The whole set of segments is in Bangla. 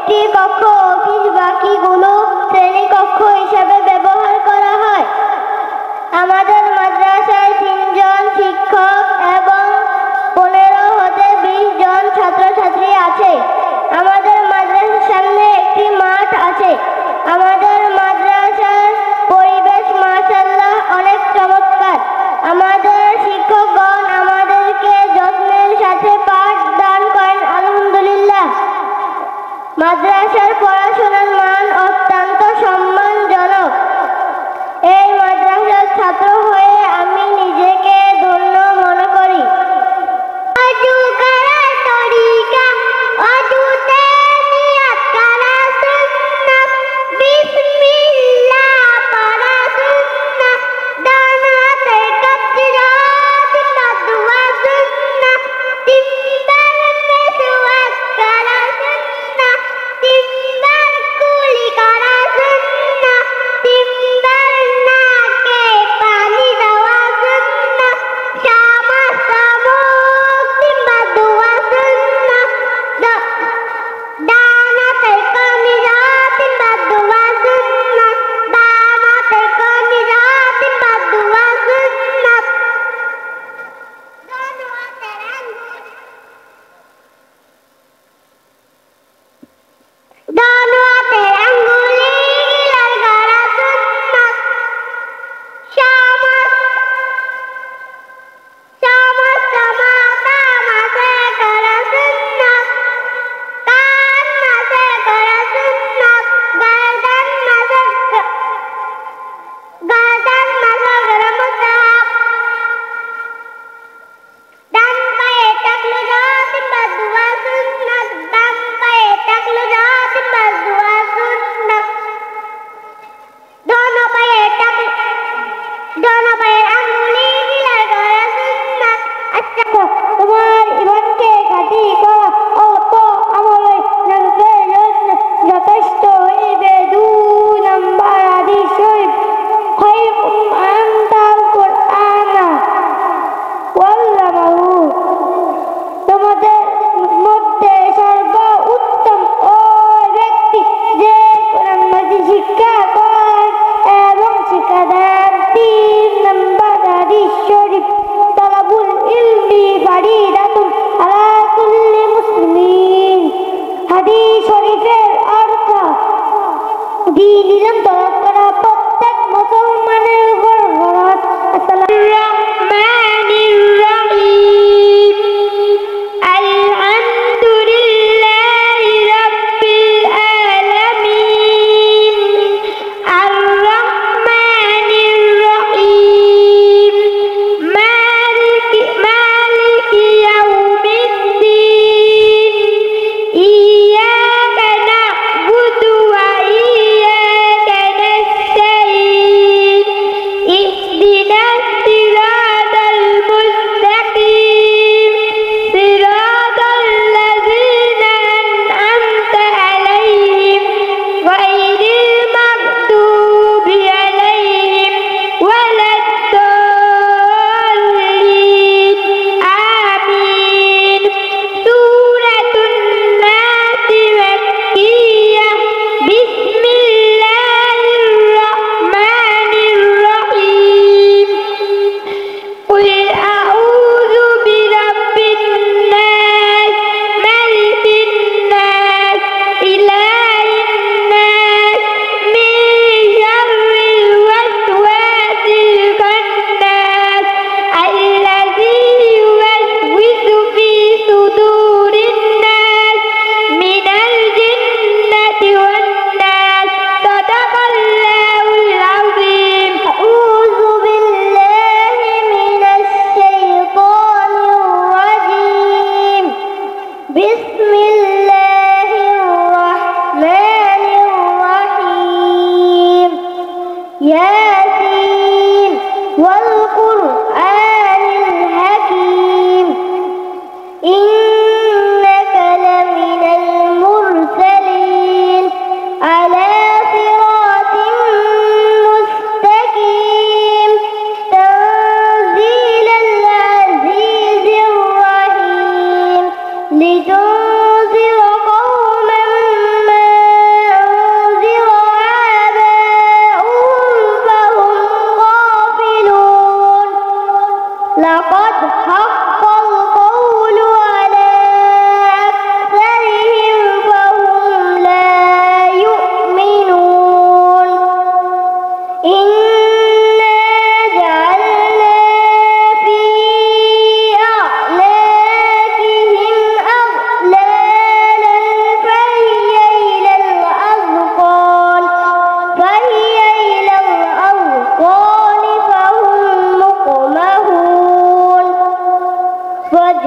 একটি কক্ষ অফিস, বাকিগুলো শ্রেণীকক্ষ হিসেবে ব্যবহার করা হয়। আমাদের মাদ্রাসায় 3 জন শিক্ষক এবং 15 হতে 20 জন ছাত্রছাত্রী আছে। আমাদের মাদ্রাসার সামনে একটি মাঠ আছে। আমাদের মাদ্রাসার পরিবেশ মাশাআল্লাহ অনেক চমৎকার। আমাদের শিক্ষকগণ আমাদেরকে যত্নের সাথে পাঠ দান করেন আলহামদুলিল্লাহ। মাদ্রাসার পড়াশোনার মান অত্যন্ত সম্মানজনক।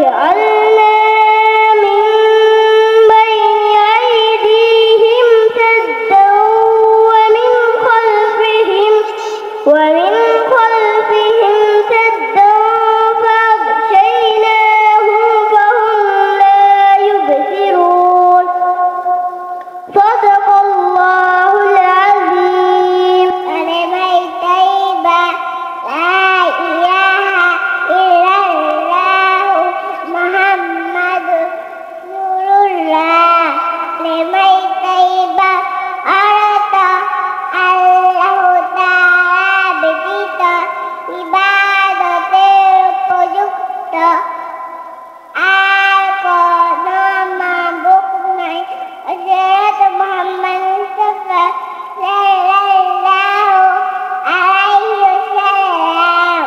وجعلنا من بين أيديهم سدا ومن خلفهم سدا فأغشيناهم فهم لا يبصرون صدق الله العظيم كلمة طيبة لا إله إلا الله محمد رسول الله كلمة طيبة أردت الله تعالى ব্যতীত ইবাদতের উপযুক্ত আর কোনো মাবুদ নাই। হযরত মুহাম্মদ মুস্তাফা সাল্লাল্লাহু আলাইহি ওয়াসাল্লাম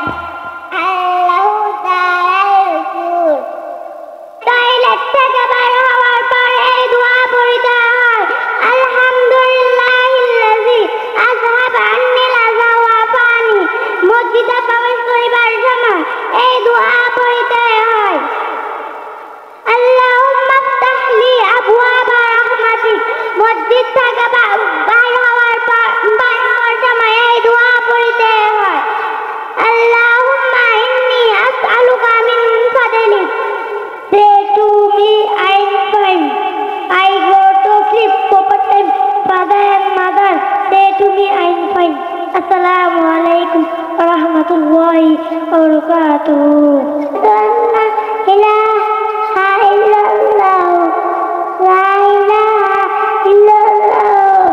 আল্লাহু তাআলার রাসূল। টয়লেট থেকে বের হওয়ার পরে এই দোয়া পড়তে হয়, আলহামদুলিল্লাহিল্লাযী আযহাবা আন্নিল আযা ওয়া আফানি। মসজিদে প্রবেশ করিবার সময় এই দোয়া পড়তে হয়, আল্লাহুম্মা ইফতাহ লি আবওয়াবা রাহমাতিক। মসজিদ থেকে বাইর হওয়ার সময় এই দোয়া পড়তে হয়, আল্লাহুম্মা ইন্নী আসআলুকা মিন ফাদলিক। Say to me, I'm fine. I go to sleep proper time. Father and mother, say to me, I'm fine. Assalamu alaikum wa rahmatullahi wa barakatuh. La ilaha illallah, la ilaha illallah,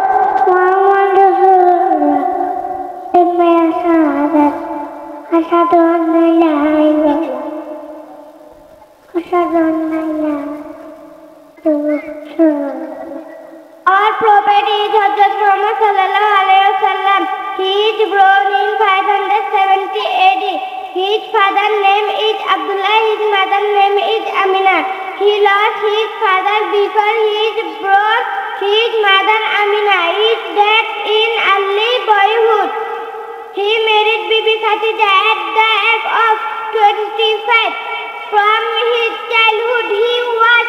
Muhammadur Rasulullah. Inna shahadat, ashhadu an la ilaha illallah. Our prophet is Hazrat Muhammad sallallahu alaihi wasallam. He is born in 570 AD. His father's name is Abdullah. His mother's name is Amina. He lost his father before he is born. His mother Amina is dead in early boyhood. He married Bibi Khadija at the age of 25. From his childhood he was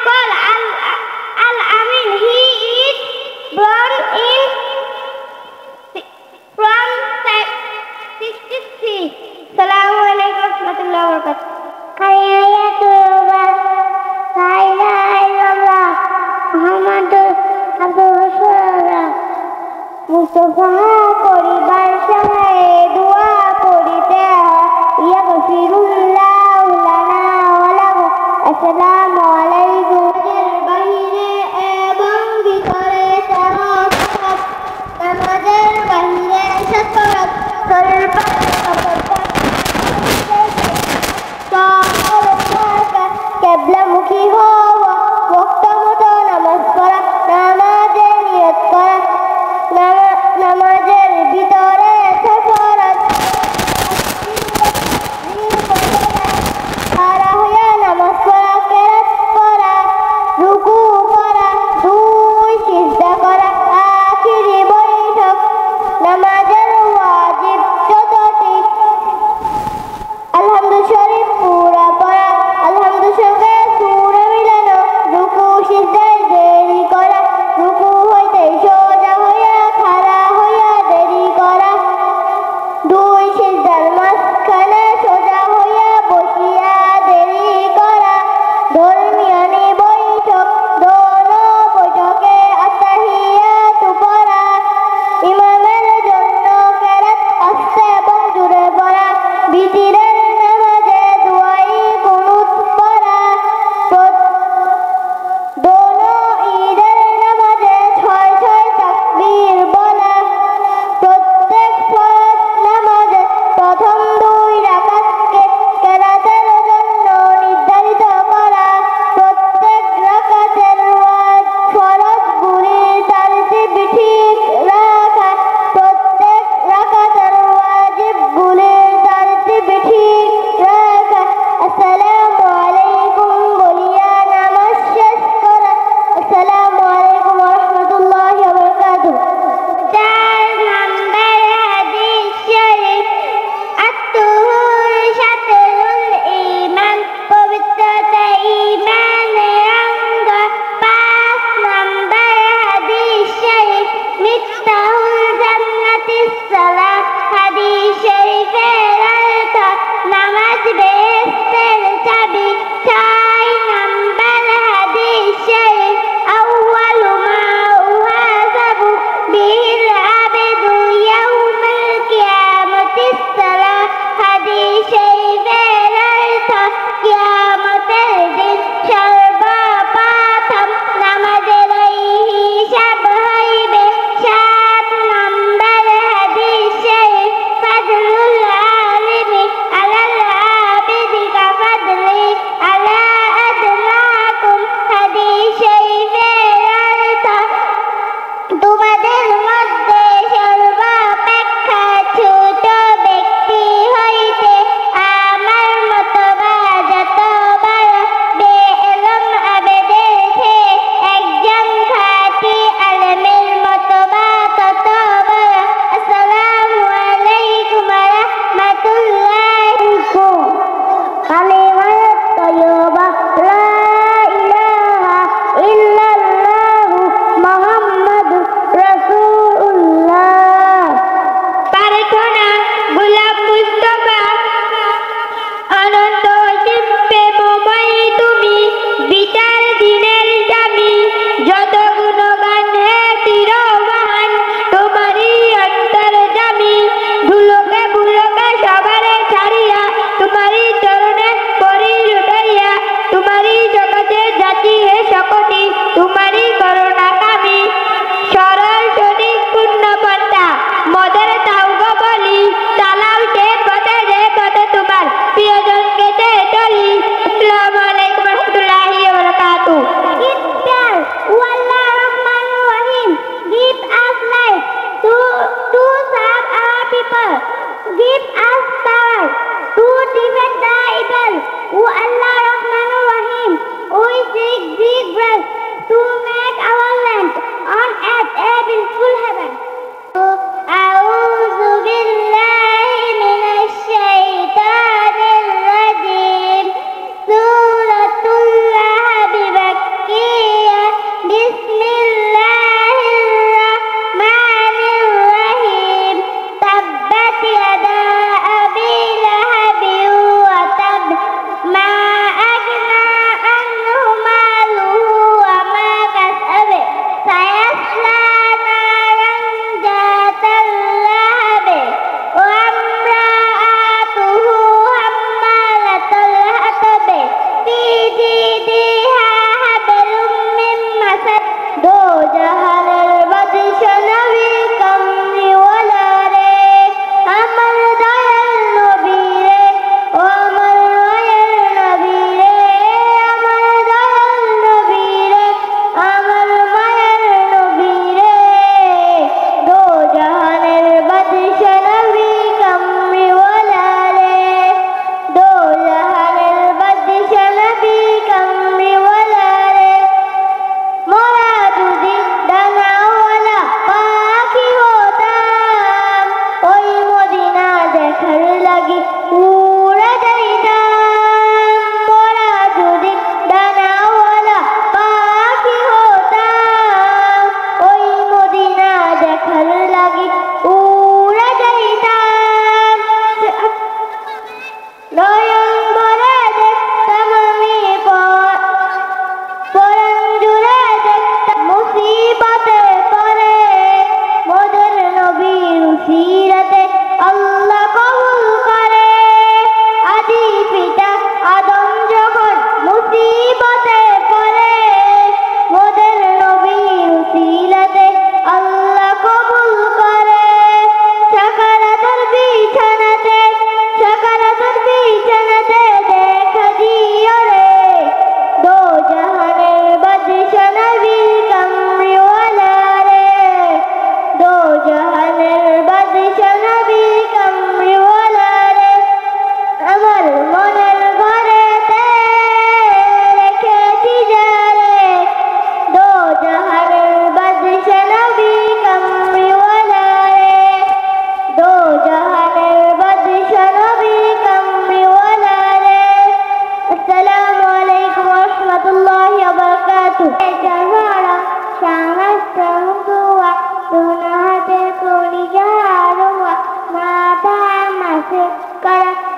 called Al-Amin. He is born in from 63. Assalamu alaikum wa rahmatullahi wa barakatuh. Ayatullah, la ilaha illallah, Muhammadur Rasulullah. Mustafa করিবার সময় দোয়া পড়িতে হয়, ইয়াগফিরুল্লাহু লানা ওয়া লাকুম। আসসালামু আলাইকুম। বাহিরে এবং ভিতরে নামাজের বাহিরে সৎকরত কেবলামুখী হওয়া, ওয়াক্ত মতো নামাজ পড়া, নামাজের নিয়ত করা, নামাজের ভিতরে ফরজ খাড়া হয়ে নামাজ পড়া, কেরাত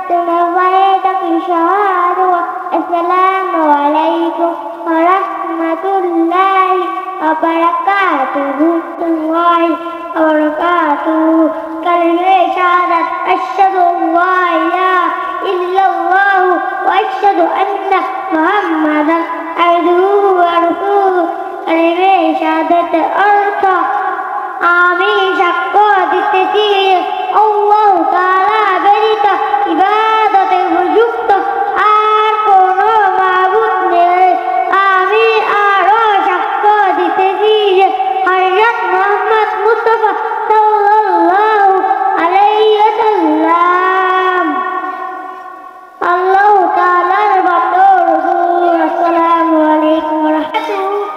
تنويتك شهادة السلام عليكم ورحمة الله وبركاته الله وبركاته كلمة شهادة أشهد أن لا إله إلا الله وأشهد أن محمدا عبده ورسوله كلمة شهادة অর্থ আমি সাক্ষ্য দিতেছি আল্লাহ তাআলা ব্যতীত ইবাদতে উপযুক্ত আর কোনো মাবুদ নেই। আমি আরো সাক্ষ্য দিতেছি যে হযরত মুহাম্মদ মুস্তাফা সাল্লাল্লাহু আলাইহি ওয়াসাল্লাম আল্লাহ তাআলার বান্দা রাসূল। আসসালামু আলাইকুম ওয়া রাহমাতুল্লাহ।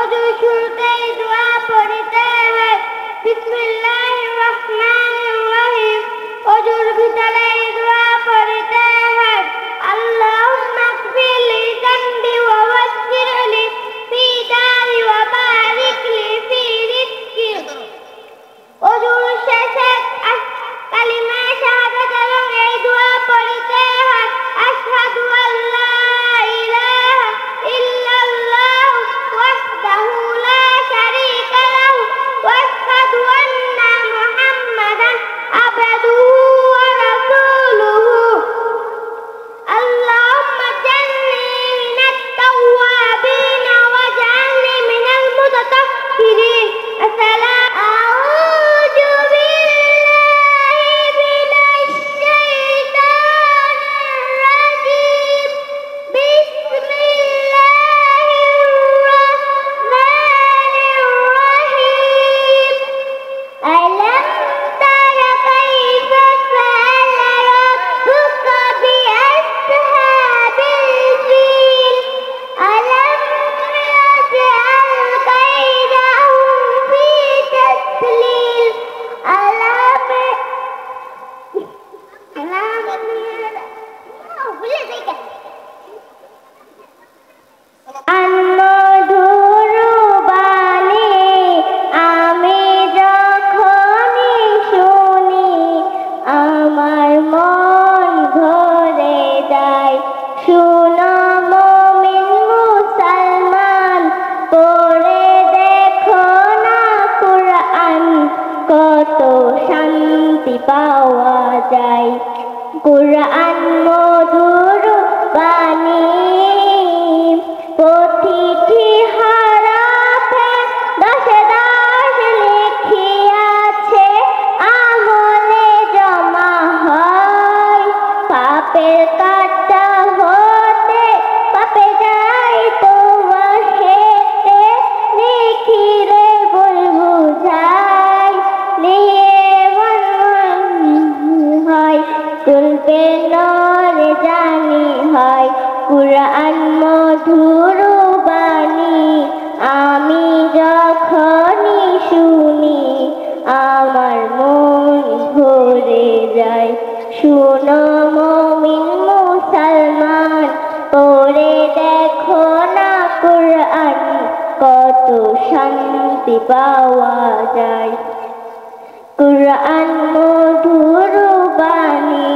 অজু শুরুতেই দোয়া পড়তে হয় বিসমিল্লাহির রহমানির রহিম। অজুর ভিতরে দোয়া পড়তে হয় আল্লাহুম্মা গফিরলি যামবি ওয়া ওয়াসসিরলি ফি দারি ওয়া বারিক লি ফি রিজকি। অজুর শেষে কালিমা শাহাদাত এবং এই দোয়া পড়তে হয় আশহাদু আল্লা ইলাহা ইল্লাল্লাহ ওয়াহদাহু লা শারীকা লাহু ওয়া আশহাদু আন্না মুহাম্মাদান আবদুহু ওয়া রাসূলুহু। আল্লাহুম্মা জান্নি মিনাত তাওয়াবিন ওয়াজআলনি মিনাল মুতাতাহহিরিন। আউযু বিল্লাহি মিনাশ শাইতানির রাজীম। বিসমিল্লাহির রহমানির রহিম। আলাম তারা কাইফা ফাআলা রাব্বুকা বিআসহাবিল ফিল। আলাম ইয়াজআল কাইদাহুম ফি তাসলিল। মধুর বাণী আমি যখনই শুনি আমার মন ভরে যায়। শুনো মুমিন মুসলমান পড়ে দেখো না কুরআন কত শান্তি পাওয়া যায়। কুরআন মধুর বাণী প্রতিটি হরফে দশে দশ লিখিয়াছে আমলে জমা হয়। পাপের কাঁটা হতে পাপে যাই তোমা হেতে লিখিলে ভুল বুঝাই নিয়ে হয় তুলবে নরে জানি হয়। কুরআন মধুর বাণী আমি যখনই শুনি আমার মন ভরে যায়। শুনো মুমিন মুসলমান পড়ে দেখো না কুরআন কত শান্তি পাওয়া যায়। কুরআন মধুর বাণী।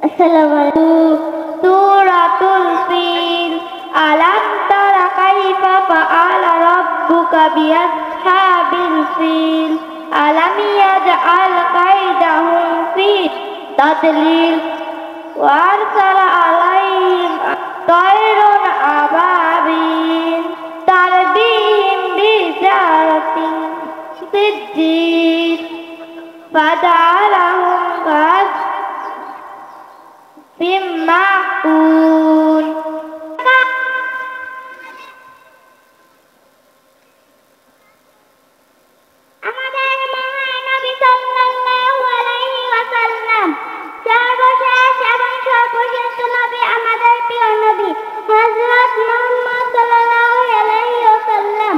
আসসালামু আলাইকুম। সূরাতুল ফিল। আলাম তারা কাইফা ফাআলা রাব্বুকা বিআসহাবিল ফিল। আলাম ইয়াজআল কাইদাহুম ফি তাদলিল ওয়া আরসালা আলাইহিম তায়রুন আবাবিল তারবিহিম বিজারাতিন সিজ্জিল ফাজআলাহুম কা'আসফিম মা'কুল। আমাদের মহানবী সাল্লাল্লাহু আলাইহি ওয়াসাল্লাম সর্বশেষ এবং সর্বশ্রেষ্ঠ নবী, আমাদের প্রিয় নবী হযরত মুহাম্মদ সাল্লাল্লাহু আলাইহি ওয়াসাল্লাম।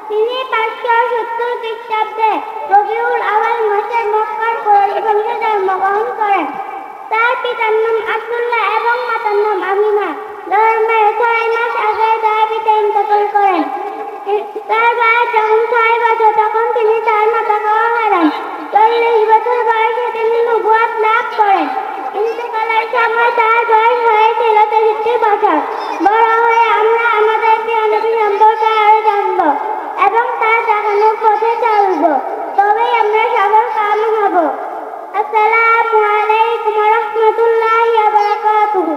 তিনি 570 খ্রিস্টাব্দে রবিউল আউয়াল মাসে মক্কার কুরাইশ বংশে জন্মগ্রহণ করেন। তার পিতার নাম আব্দুল্লাহ এবং মাতার নাম আমিনা। জন্মের 6 মাস আগে তার পিতা ইন্তেকাল করেন। তার বয়স যখন 6 বছর তখন তিনি তার মাতাকে হারান। 40 বছর বয়সে তিনি নবুয়ত লাভ করেন। ইন্তেকালের সময় তার বয়স হয়েছিল 63 বছর। বড় হয়ে আমরা আমাদের প্রিয় নবী সম্পর্কে আরো জানব এবং তার দেখানো পথে চলব, তবেই আমরা সফল কাম হব। আসসালামু আলাইকুম ওয়া রাহমাতুল্লাহি ওয়া বারাকাতুহু।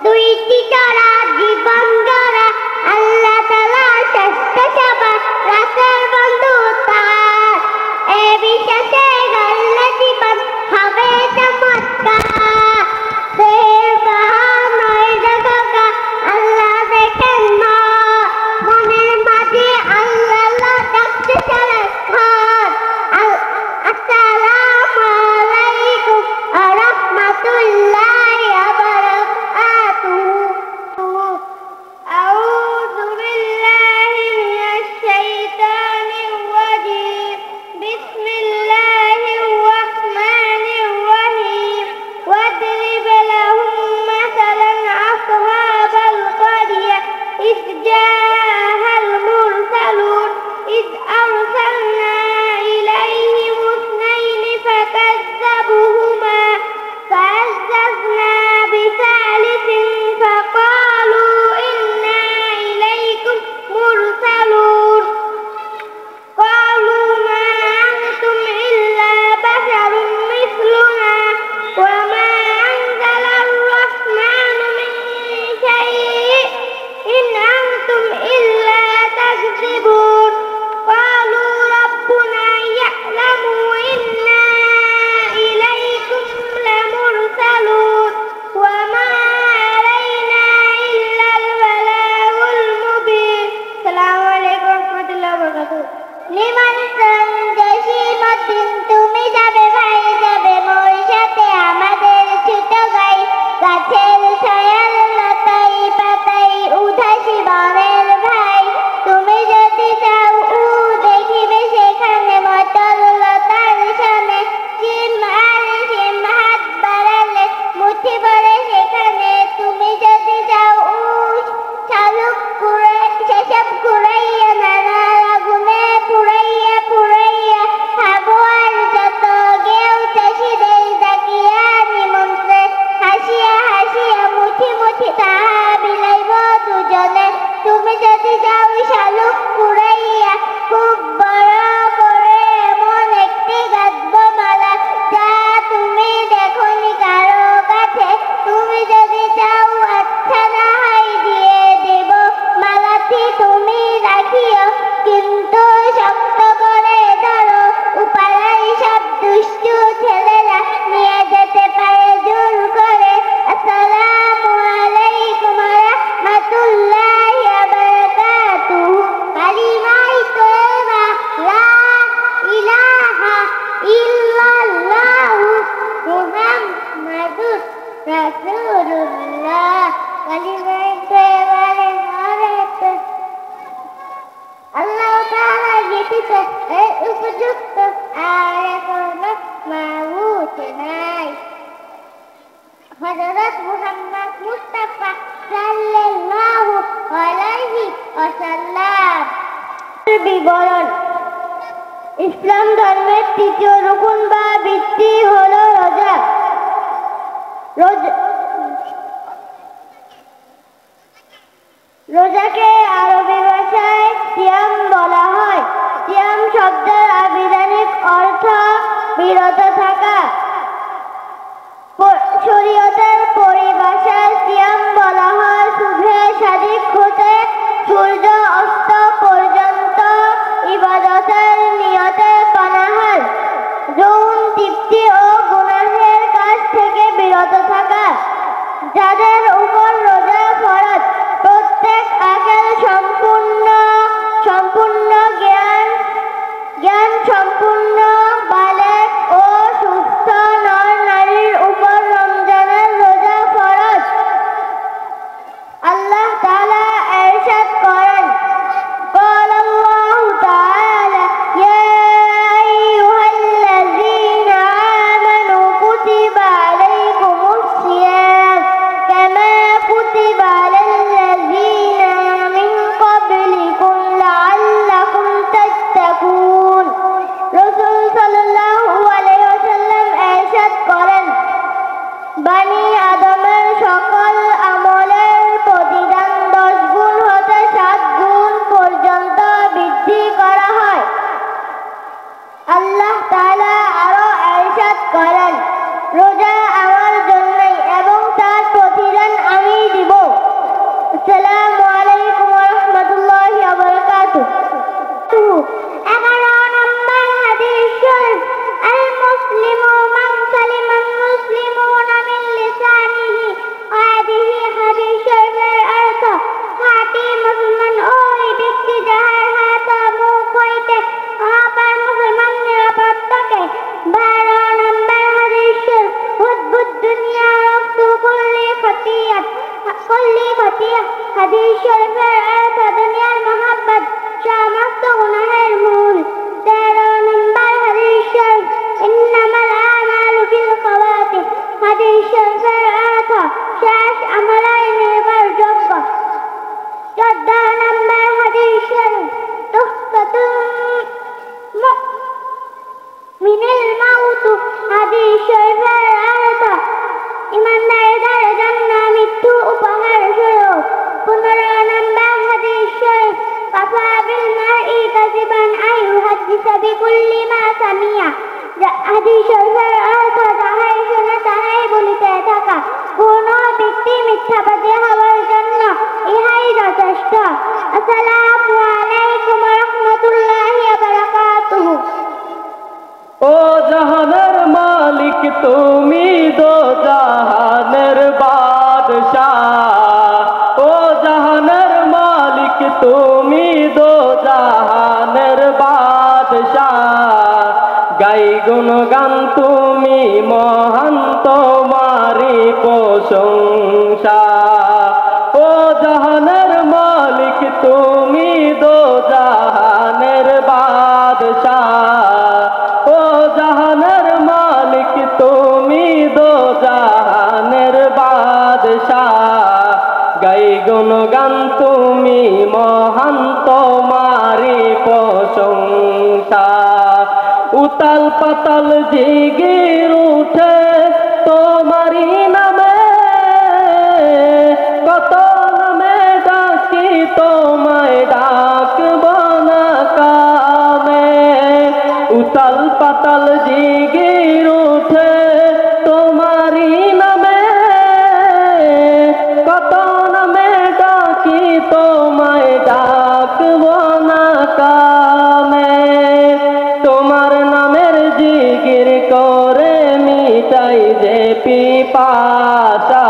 দুইটি চড়া জীবন গড়া আল্লাহ তাআলার শ্রেষ্ঠ সেবা, রাসূল বন্ধু তার এ বিশ্বাসে গড়লে জীবন হবে চমৎকার। দেহের বাহার নয় দেখা আল্লাহ দেখেন না, মনের মাঝে আল্লাহ ডাকতে সারাক্ষণ। আসসালামু আলাইকুম ওয়া রাহমাতুল্লাহি ওয়া বারাকাতুহু। আউযু বিল্লাহি মিনাশ শাইতানির রাজীম। বিসমিল্লাহির রাহমানির রাহিম। ওয়াদরিব লাহুম মাসালান আসহাবাল ক্বারিয়া ইয জাআহাল মুরসালুন ইয আরসালনা ইলাইহিম ইসনাইনি ফাকাযযাবুহুমা فعززنا بثالث فقالوا إنا إليكم مرسلون قالوا ما أنتم إلا بشر مثلنا وما أنزل الرحمن من شيء إن أنتم إلا تكذبون قالوا ربنا يعلم إنا إليكم لمرسلون وما علينا إلا البلاغ المبين. السلام عليكم ورحمة الله وبركاته. নিমন্ত্রণ জসীমউদ্দিন, তুমি যাবে ভাই যাবে মোর সাথে আমাদের ছোট গাই, গাছের ছায়ার লতাই পাতাই উদাসী বনের ভাই। তুমি যদি যাও দেখিবে সেখানে মটর লতার সনে, সিম আর সিম হাত বাড়ালে মুঠি ভরে সেখানে। তুমি যদি যাও শালুক সেসব কুড়াইয়া নানা আগুনে পুড়াইয়া পুড়াইয়া খাবো আর যত। গেউ চাষিদের ডাকিয়া নিমন্ত্রে হাসিয়া হাসিয়া মুঠি মুঠি তাহা বিলাইব দুজনে। তুমি যদি যাও শালুক কুড়াইয়া খুব বড় করে এমন একটি গাঁথব মালা, যা তুমি দেখনি কারো কাছে। তুমি যদি যাও আচ্ছা না হয় দিয়ে দেব মালাটি, তুমি রাখিও কিন্তু শক্ত করে ধরো। উপায় সব দুষ্টু ছেলেরা নিয়ে যেতে পারে জোর করে। আসসালামু আলাইকুম ওয়া রাহমাতুল্লাহি ওয়া বারাকাতুহু। কালিমায়ে তয়্যিবা লা ইলাহা ইল্লাল্লাহু মুহাম্মাদুর রাসূলুল্লাহ। কালিমায়ে তয়্যিবা আল্লাহ তাআলা ব্যতীত এর উপযুক্ত আর কোনো মাবুদ নাই। হযরত মুহাম্মদ মুস্তাফা সাল্লাল্লাহু আলাইহি ওয়াসাল্লাম। বিবরণ: ইসলাম ধর্মের তৃতীয় রুকুন বা ভিত্তি হলো রোজা। রোজাকে আরবি ভাষায় সিয়াম বলা হয়। সিয়াম শব্দের আবিধানিক অর্থ বিরত থাকা। শরীয়তের পরিভাষায় সিয়াম বলা হয় সুবহে সাদিক হতে সূর্য অস্ত পর্যন্ত ইবাদতের নিয়তে পানাহার, যৌন তৃপ্তি ও গুনাহের কাছ থেকে বিরত থাকা। যাদের উপর রোজা ফরজ, প্রত্যেক আকেল সম্পূর্ণ জ্ঞান সম্পূর্ণ বালেগ ও সুস্থ নর নারীর উপর রমজানের রোজা ফরজ। আল্লাহ তাআলা ইরশাদ করেন, قال الله تعالى يا أيها الذين آمنوا كتب عليكم الصيام كما كذبا أن يحدث بكل ما سمع হাদিস শরীফের অর্থ যাহাই শুনে তাহাই বলিতে থাকা কোন ব্যক্তি মিথ্যাবাদী হওয়ার জন্য ইহাই যথেষ্ট আসসালামু আলাইকুম ওয়া রাহমাতুল্লাহি ওয়া বারাকাতুহু ও জাহানের মালিক তুমি দো জাহানের বাদশাহ ও জাহানের মালিক তুমি দো জাহানের বাদশাহ গাই গুণগান তুমি মহান তোমারি প্রশংসা ও জাহানের মালিক তুমি দো জাহানের বাদশাহ ও জাহানের মালিক তুমি দো জাহানের বাদশাহ গাই গুণগান তুমি মহান তোমারি প্রশংসা উতাল পাতাল জিগির উঠে তোমারি নামে কত নামে ডাকি তোমায় ডাকব না কামে উতাল পাতাল জিগির উঠে তোমারি নামে কত নামে ডাকি তোমায় ডাকব না কামে তোমার নামের জিকির করে মিটাই যে পিপাসা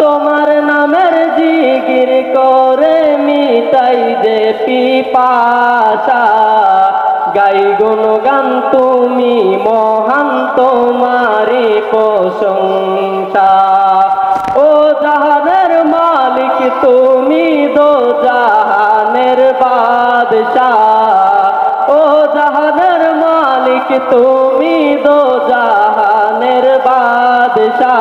তোমার নামের জিকির করে মিটাই যে পিপাসা গাই গুণগান তুমি মহান তোমারি প্রশংসা ও জাহানের মালিক তুমি দো জাহানের বাদশাহ ও জাহানের মালিক তুমি দো জাহানের বাদশাহ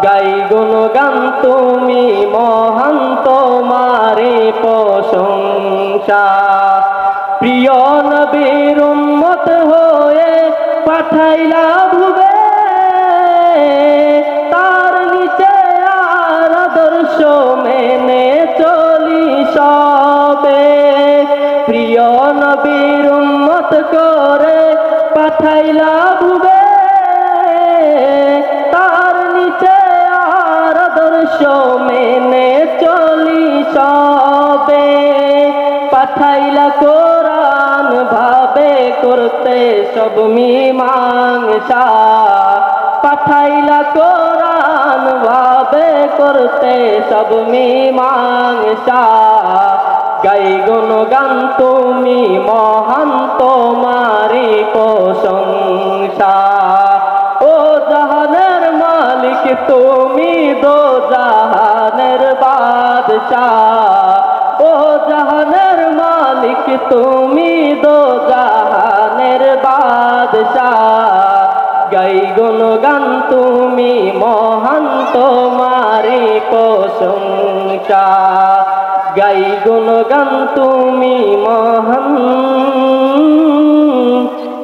গাই গুণগান তুমি মহান তোমারি প্রশংসা প্রিয় নবীর উম্মত হয়ে পাঠাইলা ভুবে তার নিচে আর আদর্শ মেনে চলি সবে প্রিয় নবীর উম্মত করে পাঠাইলা ভুবে তার নিচে আর আদর্শ মেনে চলি সবে পাঠাইলা কোরআন ভাবে করতে সব মীমাংসা পাঠাইলা কোরআন ভাবে করতে সব মীমাংসা গাই গুণগান তুমি মহান তোমারি প্রশংসা ও জাহানের মালিক তুমি দো জাহানের বাদশাহ ও জাহানের মালিক তুমি দো জাহানের বাদশাহ গাই গুণগান তুমি মহান তোমারি প্রশংসা গাই গুণগান তুমি মহান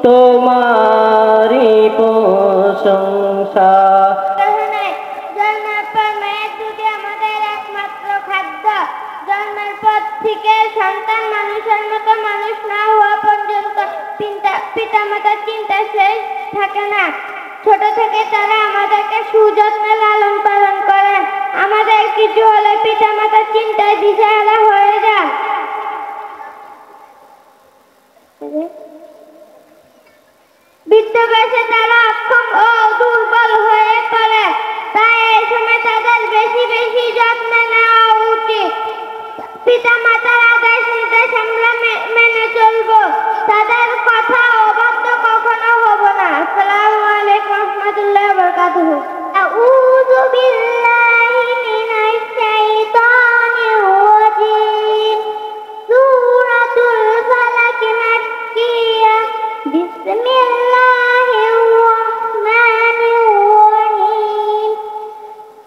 তোমারি প্রশংসা জন্মের পর থেকে সন্তান মানুষের মতো মানুষ না হওয়া পর্যন্ত পিতামাতার চিন্তা শেষ থাকে না ছোট থেকে তারা আমাদেরকে সুযত্নে লালন পালন করেন আমাদের কিছু হলে পিতামাতার চিন্তায় দিশেহারা হয়ে যায় বৃদ্ধ বয়সে তারা অক্ষম ও দুর্বল হয়ে পড়ে তাই এই সময় তাদের বেশি বেশি যত্ন নেওয়া উচিত পিতা মাতার আদেশ নির্দেশ আমরা মেনে চলবো তাদের কথা অবাধ্য কখনো হব না আসসালামু আলাইকুম ওয়া রাহমাতুল্লাহি ওয়া বারাকাতুহু আউযু বিল্লাহি মিনাশ শাইতানির রাজীম সূরাতুল ফালাক মাক্কিয়া বিসমিল্লাহির রাহমানির রাহিম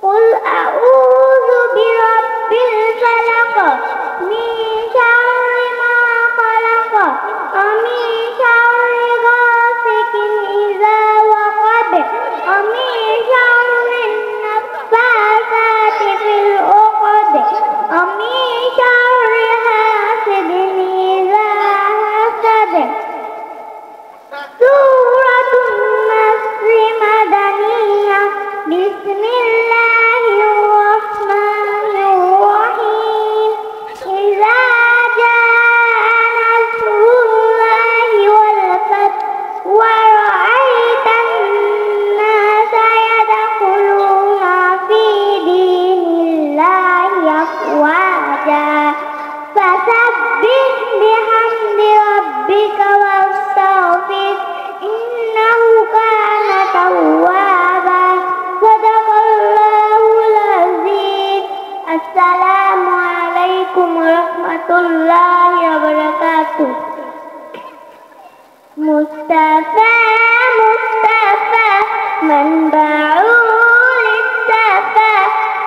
কুল আউযু বিরাব্বিল ফালাক মিন শাররি মা খালাক ওয়া মিন শাররি গাসিকিন ইযা ওয়াকাব ওয়া মিন শাররি নাফাসাতি فسبح بحمد ربك واستغفر إنه كان توابا صدق الله العظيم. السلام عليكم ورحمة الله وبركاته. مصطفى مصطفى منبع للصفا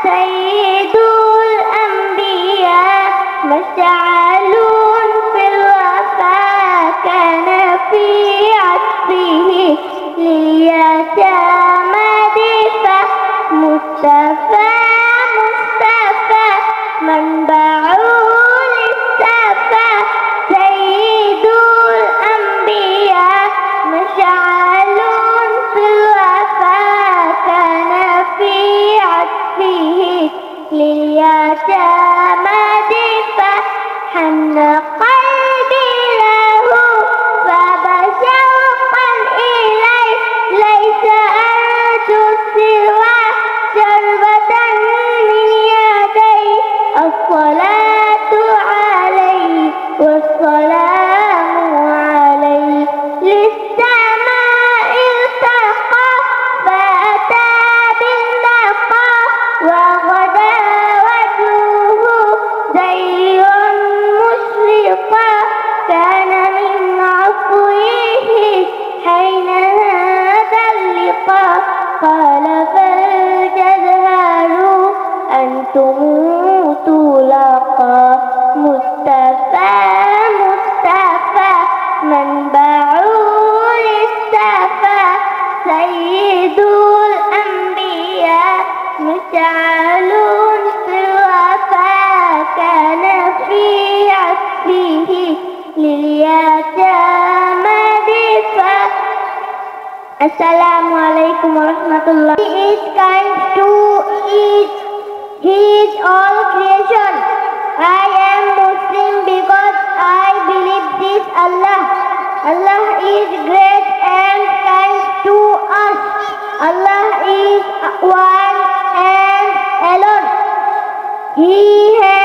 سيد الأنبياء مشعل في الوفا كان في عطفه لليتامى دفا مصطفى مصطفى منبع للصفا سيد الأنبياء مشعل في الوفا كان في عطفه لليتامى دفا حن قلبي له فبشوقا إليه ليس أرجو سوى شربة من يدي الصلاة عليه والسلام عليه للسماء ارتقى فأتى بالنقى وغدا وجهه زيرا مشرقا كان من عفوه حين هذا اللقاء قال فلتذهلوا أنتم طلقا مصطفى مصطفى منبع للصفا سيد الأنبياء مشعل في الوفا كان في عطفه لليتامى دفا. السلام عليكم ورحمة الله. He is kind to his all creation. I am Muslim because I believe this Allah. Allah is great and kind to us. Allah is one and alone. He has